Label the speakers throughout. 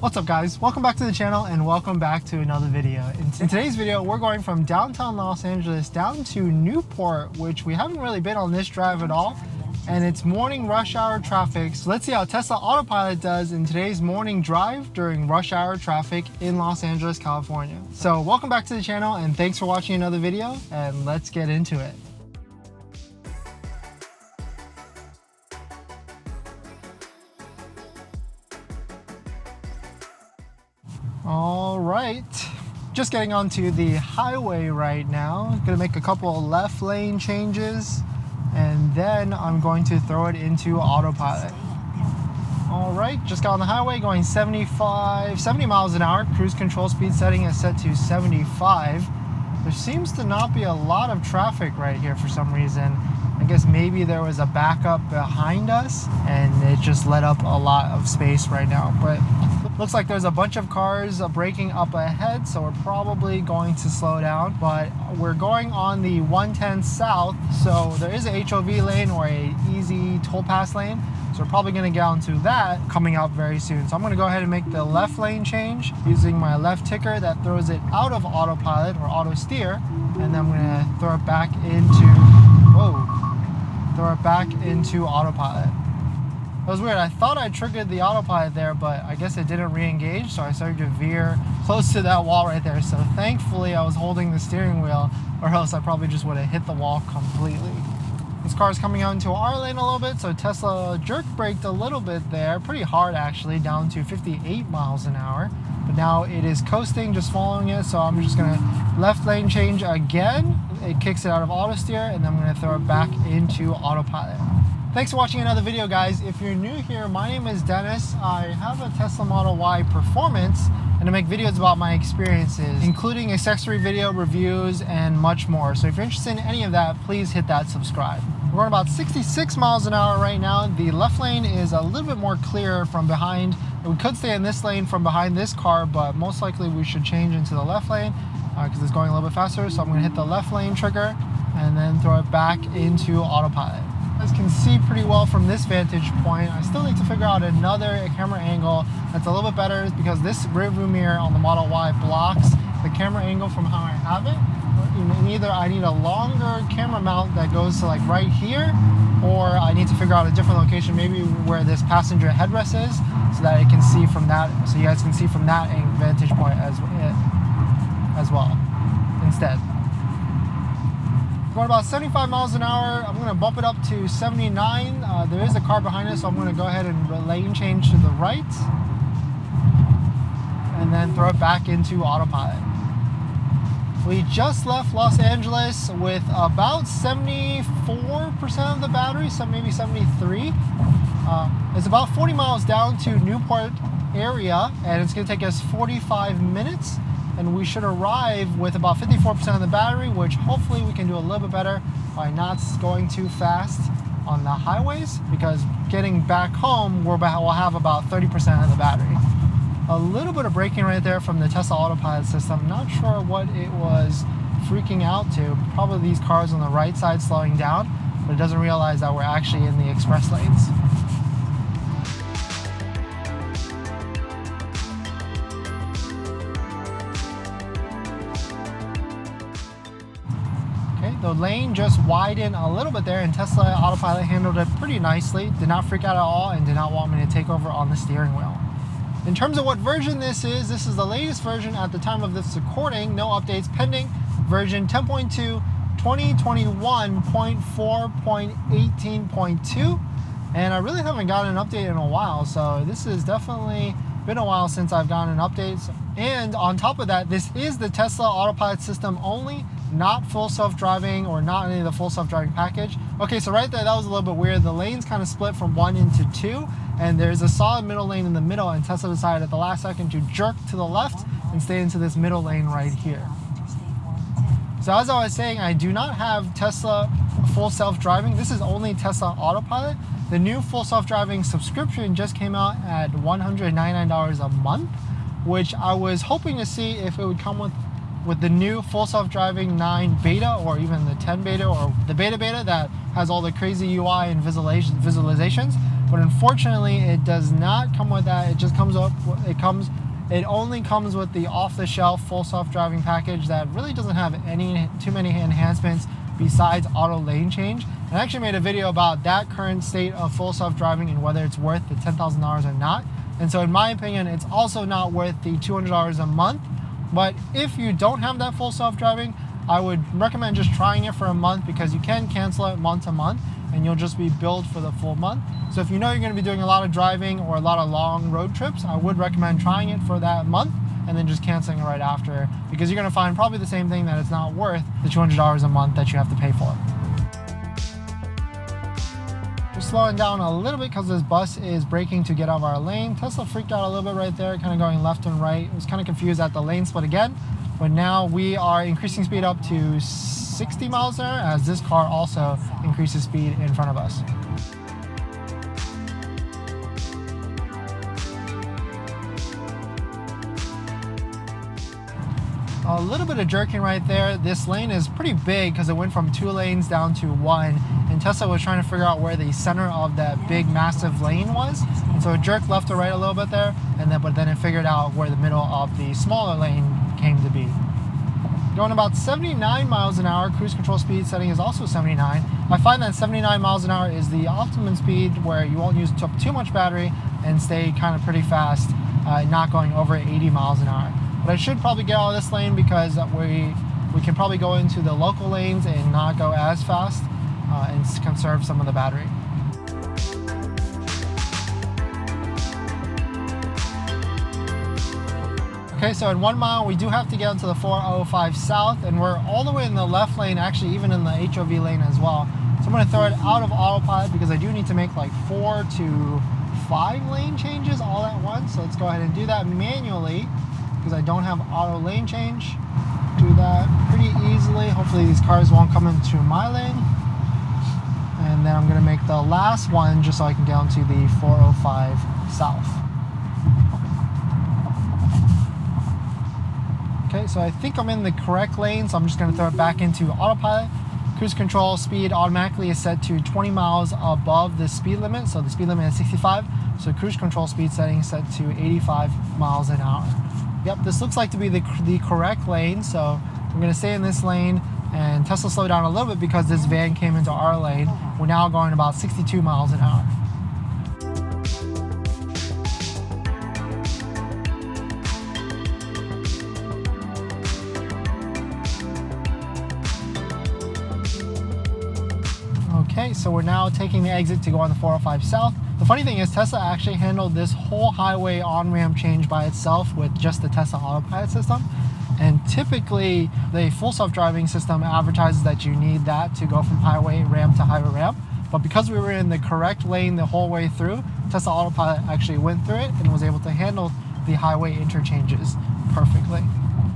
Speaker 1: What's up guys, welcome back to the channel and welcome back to another video. In today's video we're going from downtown Los Angeles down to Newport, which we haven't really been on this drive at all, and it's morning rush hour traffic. So let's see how Tesla Autopilot does in today's morning drive during rush hour traffic in Los Angeles, California. So welcome back to the channel and thanks for watching another video, and let's get into it. All right, just getting onto the highway right now. Gonna make a couple of left lane changes and then I'm going to throw it into autopilot. All right, just got on the highway going 70 miles an hour. Cruise control speed setting is set to 75. There seems to not be a lot of traffic right here for some reason. I guess maybe there was a backup behind us and it just let up a lot of space right now. But looks like there's a bunch of cars braking up ahead, so we're probably going to slow down. But we're going on the 110 south, so there is a HOV lane or a easy toll pass lane. So we're probably going to get onto that coming up very soon. So I'm going to go ahead and make the left lane change using my left ticker that throws it out of autopilot or auto steer, and then I'm going to throw it back into autopilot. That was weird. I thought I triggered the autopilot there, but I guess it didn't re-engage, so I started to veer close to that wall right there. So thankfully I was holding the steering wheel, or else I probably just would have hit the wall completely. This car is coming out into our lane a little bit, so Tesla jerk braked a little bit there, pretty hard actually, down to 58 miles an hour. But now it is coasting, just following it, so I'm just gonna left lane change again. It kicks it out of auto steer, and then I'm gonna throw it back into autopilot. Thanks for watching another video, guys. If you're new here, my name is Dennis. I have a Tesla Model Y Performance, and I make videos about my experiences, including accessory video reviews and much more. So if you're interested in any of that, please hit that subscribe. We're going about 66 miles an hour right now. The left lane is a little bit more clear from behind. We could stay in this lane from behind this car, but most likely we should change into the left lane because it's going a little bit faster. So I'm going to hit the left lane trigger and then throw it back into autopilot. You guys can see pretty well from this vantage point. I still need to figure out another camera angle that's a little bit better, because this rear view mirror on the Model Y blocks the camera angle from how I have it. Either I need a longer camera mount that goes to like right here, or I need to figure out a different location, maybe where this passenger headrest is, so that it can see from that, so you guys can see from that vantage point as well instead. Going about 75 miles an hour. I'm going to bump it up to 79. There is a car behind us, so I'm going to go ahead and lane change to the right and then throw it back into autopilot. We just left Los Angeles with about 74% of the battery, so maybe 73. It's about 40 miles down to Newport area, and it's going to take us 45 minutes. And we should arrive with about 54% of the battery, which hopefully we can do a little bit better by not going too fast on the highways, because getting back home, we'll have about 30% of the battery. A little bit of braking right there from the Tesla Autopilot system. Not sure what it was freaking out to. Probably these cars on the right side slowing down, but it doesn't realize that we're actually in the express lanes. The lane just widened a little bit there, and Tesla Autopilot handled it pretty nicely. Did not freak out at all and did not want me to take over on the steering wheel. In terms of what version this is the latest version at the time of this recording. No updates pending. Version 10.2, 2021.4.18.2. And I really haven't gotten an update in a while, so this has definitely been a while since I've gotten an update. And on top of that, this is the Tesla Autopilot system only, not full self-driving or not any of the full self-driving package. Okay, so right there, that was a little bit weird. The lanes kind of split from 1 into 2, and there's a solid middle lane in the middle, and Tesla decided at the last second to jerk to the left and stay into this middle lane right here. So as I was saying, I do not have Tesla full self-driving. This is only Tesla Autopilot. The new full self-driving subscription just came out at $199 a month, which I was hoping to see if it would come with the new full self-driving 9 beta, or even the 10 beta, or the beta that has all the crazy UI and visualizations. but unfortunately it does not come with that. It just comes up, it only comes with the off-the-shelf full self-driving package that really doesn't have too many enhancements besides auto lane change. And I actually made a video about that current state of full self-driving and whether it's worth the $10,000 or not. And so in my opinion, it's also not worth the $200 a month. But if you don't have that full self-driving, I would recommend just trying it for a month, because you can cancel it month to month and you'll just be billed for the full month. So if you know you're going to be doing a lot of driving or a lot of long road trips, I would recommend trying it for that month and then just canceling it right after, because you're going to find probably the same thing, that it's not worth the $200 a month that you have to pay for. We're slowing down a little bit because this bus is braking to get out of our lane. Tesla freaked out a little bit right there, kind of going left and right. I was kind of confused at the lane split again, but now we are increasing speed up to 60 miles an hour as this car also increases speed in front of us. A little bit of jerking right there. This lane is pretty big because it went from 2 lanes down to 1, and Tesla was trying to figure out where the center of that big massive lane was, and so it jerked left to right a little bit there, but then it figured out where the middle of the smaller lane came to be. Going about 79 miles an hour, cruise control speed setting is also 79. I find that 79 miles an hour is the optimum speed where you won't use up too much battery and stay kind of pretty fast, not going over 80 miles an hour. But I should probably get out of this lane because we can probably go into the local lanes and not go as fast and conserve some of the battery. Okay, so in 1 mile, we do have to get into the 405 South, and we're all the way in the left lane, actually even in the HOV lane as well. So I'm gonna throw it out of autopilot because I do need to make like 4 to 5 lane changes all at once. So let's go ahead and do that manually because I don't have auto lane change. Do that pretty easily. Hopefully these cars won't come into my lane. And then I'm gonna make the last one just so I can get onto the 405 South. Okay, so I think I'm in the correct lane, so I'm just gonna throw it back into autopilot. Cruise control speed automatically is set to 20 miles above the speed limit, so the speed limit is 65, so cruise control speed setting is set to 85 miles an hour. Yep, this looks like to be the correct lane, so I'm gonna stay in this lane, and Tesla slowed down a little bit because this van came into our lane. We're now going about 62 miles an hour. Okay, so we're now taking the exit to go on the 405 South. The funny thing is Tesla actually handled this whole highway on-ramp change by itself with just the Tesla Autopilot system. And typically the full self-driving system advertises that you need that to go from highway ramp to highway ramp. But because we were in the correct lane the whole way through, Tesla Autopilot actually went through it and was able to handle the highway interchanges perfectly.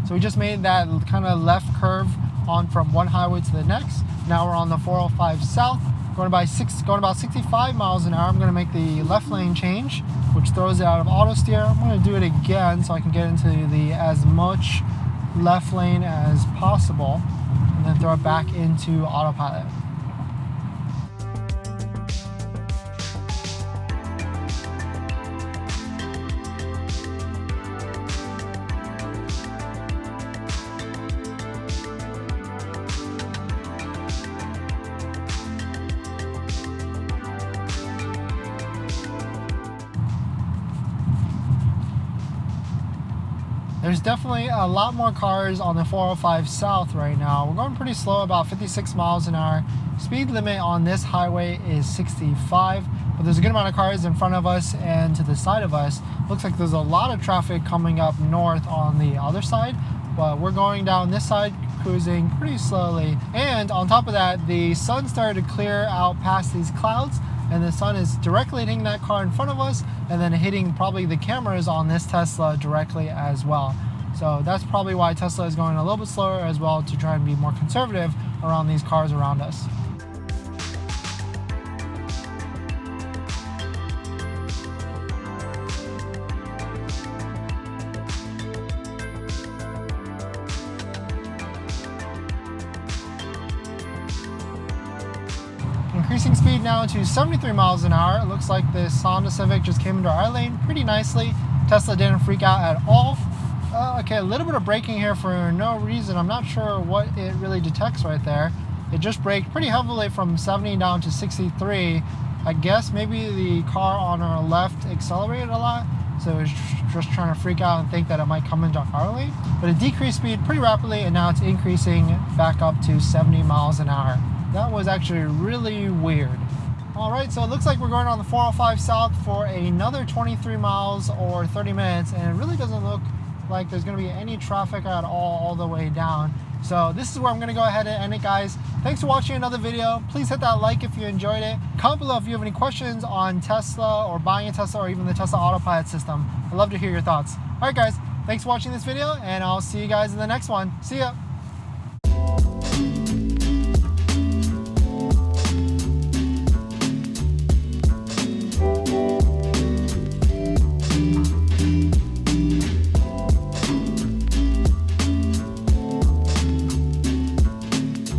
Speaker 1: So we just made that kind of left curve on from one highway to the next. Now we're on the 405 South, going about 65 miles an hour. I'm going to make the left lane change, which throws it out of auto steer. I'm going to do it again so I can get into the as much left lane as possible, and then throw it back into autopilot. There's definitely a lot more cars on the 405 South right now. We're going pretty slow, about 56 miles an hour. Speed limit on this highway is 65, but there's a good amount of cars in front of us and to the side of us. Looks like there's a lot of traffic coming up north on the other side, but we're going down this side, cruising pretty slowly. And on top of that, the sun started to clear out past these clouds, and the sun is directly hitting that car in front of us and then hitting probably the cameras on this Tesla directly as well. So that's probably why Tesla is going a little bit slower as well, to try and be more conservative around these cars around us. increasing speed now to 73 miles an hour. It looks like this Honda Civic just came into our lane pretty nicely. Tesla didn't freak out at all. Okay, a little bit of braking here for no reason. I'm not sure what it really detects right there. It just braked pretty heavily from 70 down to 63. I guess maybe the car on our left accelerated a lot, so it was just trying to freak out and think that it might come into our lane. But it decreased speed pretty rapidly, and now it's increasing back up to 70 miles an hour. That was actually really weird. All right, so it looks like we're going on the 405 South for another 23 miles or 30 minutes, and it really doesn't look like there's going to be any traffic at all the way down. So this is where I'm going to go ahead and end it, guys. Thanks for watching another video. Please hit that like if you enjoyed it. Comment below if you have any questions on Tesla or buying a Tesla or even the Tesla Autopilot system. I'd love to hear your thoughts. All right, guys, thanks for watching this video, and I'll see you guys in the next one. See ya.